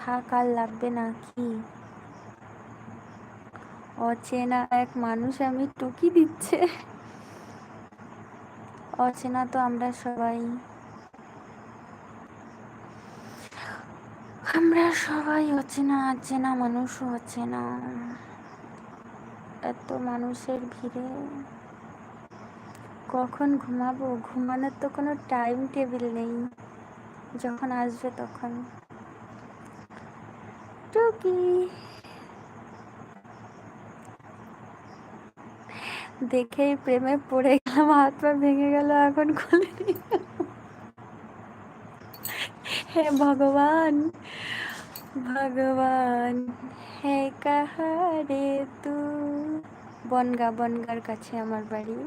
থাক আর লাগবে নাকি? অচেনা এক মানুষ আমি টুকি দিচ্ছে। অচেনা তো আমরা সবাই, আমরা সবাই অচেনা, অচেনা মানুষও অচেনা। এত মানুষের ভিড়ে কখন ঘুমাবো? ঘুমানোর তো কোনো টাইম টেবিল নেই, যখন আসবে তখন। টুকি দেখেই প্রেমে পড়ে গেলাম, হাত পা ভেঙে গেল, এখন খুলে নি। হে ভগবান, ভগবান হে কাহারে তু। বনগার কাছে আমার বাড়ি।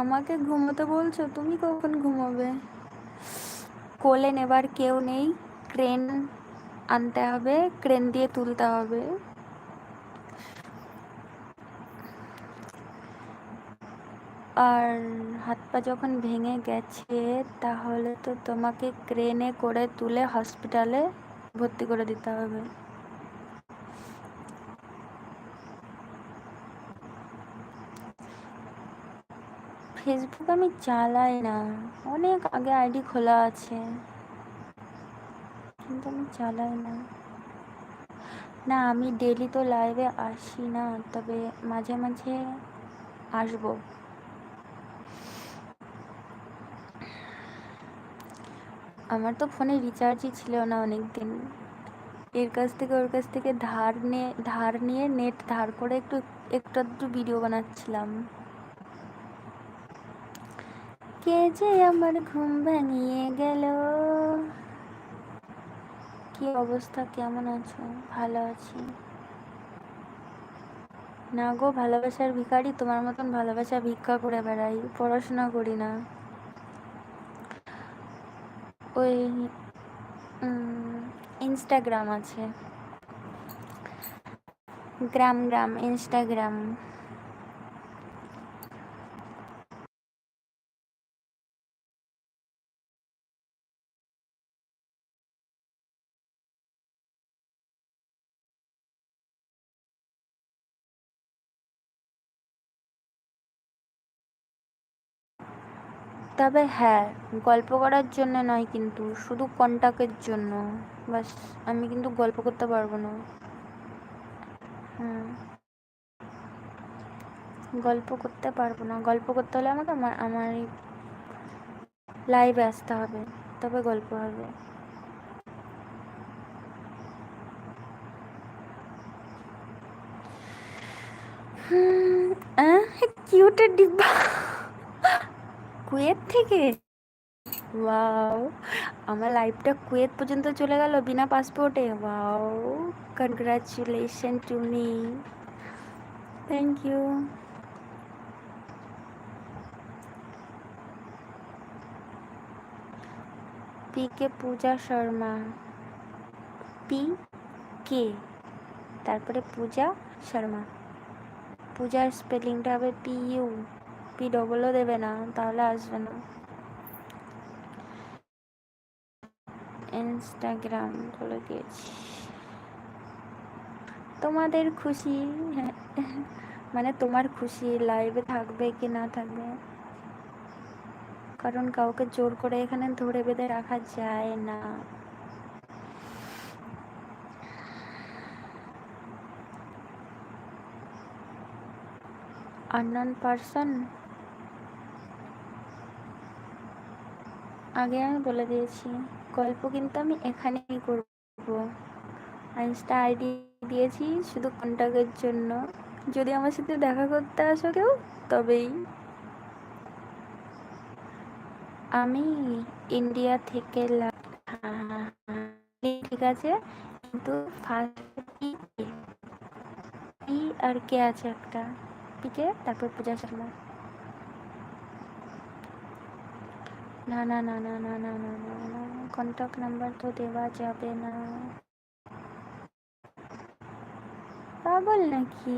আমাকে ঘুমোতে বলছো? তুমি কখন ঘুমোবে? কোলে নেবার কেউ নেই, ক্রেন আনতে হবে, ক্রেন দিয়ে তুলতে হবে। আর হাত পা যখন ভেঙে গেছে, তাহলে তো তোমাকে ক্রেনে করে তুলে হসপিটালে ভর্তি করে দিতে হবে। ফেসবুক আমি চালাই না, অনেক আগে আইডি খোলা আছে, কিন্তু আমি চালাই না। না, আমি ডেলি তো লাইভে আসি না, তবে মাঝে মাঝে আসবো। আমার তো ফোনে রিচার্জই ছিল না অনেক দিন। এর কাছ থেকে ওর কাছ থেকে ধার নিয়ে নেট ধার করে একটু একটু একটু ভিডিও বানাচ্ছিলাম। কে যে আমার ঘুম ভাঙিয়ে গেল। কি অবস্থা, কেমন আছো? ভালো আছি। না গো, ভালোবাসার ভিখারি, তোমার মতন ভালোবাসা ভিক্ষা করে বেড়াই, পড়াশোনা করি না। ওই ইনস্টাগ্রাম আছে, গ্রাম ইনস্টাগ্রাম। তবে হ্যাঁ, গল্প করার জন্য নয়, কিন্তু শুধু কন্টাক্টের জন্য। বাস, আমি কিন্তু গল্প করতে পারবো না। হুম, গল্প করতে পারবো না। গল্প করতে হলে আমাকে আমার লাইভে আসতে হবে, তবে গল্প হবে। কিউটের ডিব্বা কুয়েত থেকে। ওয়াও, আমার লাইফটা কুয়েত পর্যন্ত চলে গেল বিনা পাসপোর্টে। Wow, congratulation to me. Thank you. P K Pooja Sharma. P K, তারপরে পূজা শর্মা। পূজার স্পেলিংটা হবে PU, পি ডবলও দেবে না, তাহলে আসবে না। ইনস্টাগ্রাম বলে দিয়েছি। তোমাদের খুশি। হ্যাঁ, মানে তোমার খুশি লাইভে থাকবে কি না থাকবে, কারণ কাউকে জোর করে এখানে ধরে বেঁধে রাখা যায় না। আননোন পারসন, আগে আমি বলে দিয়েছি, গল্প কিন্তু আমি এখানেই করব। ইনস্টা আইডি দিয়েছি শুধু কন্টাক্টের জন্য। যদি আমার সাথে দেখা করতে আসো কেউ, তবেই। আমি ইন্ডিয়া থেকে হ্যাঁ, ঠিক আছে, কিন্তু ফার্স্ট পি আর কে আছে একটা, পিকে তারপর পূজা শর্মা। না না না না না না না না না, কন্ট্যাক্ট নাম্বার তো দেওয়া যাবে না। পাগল নাকি?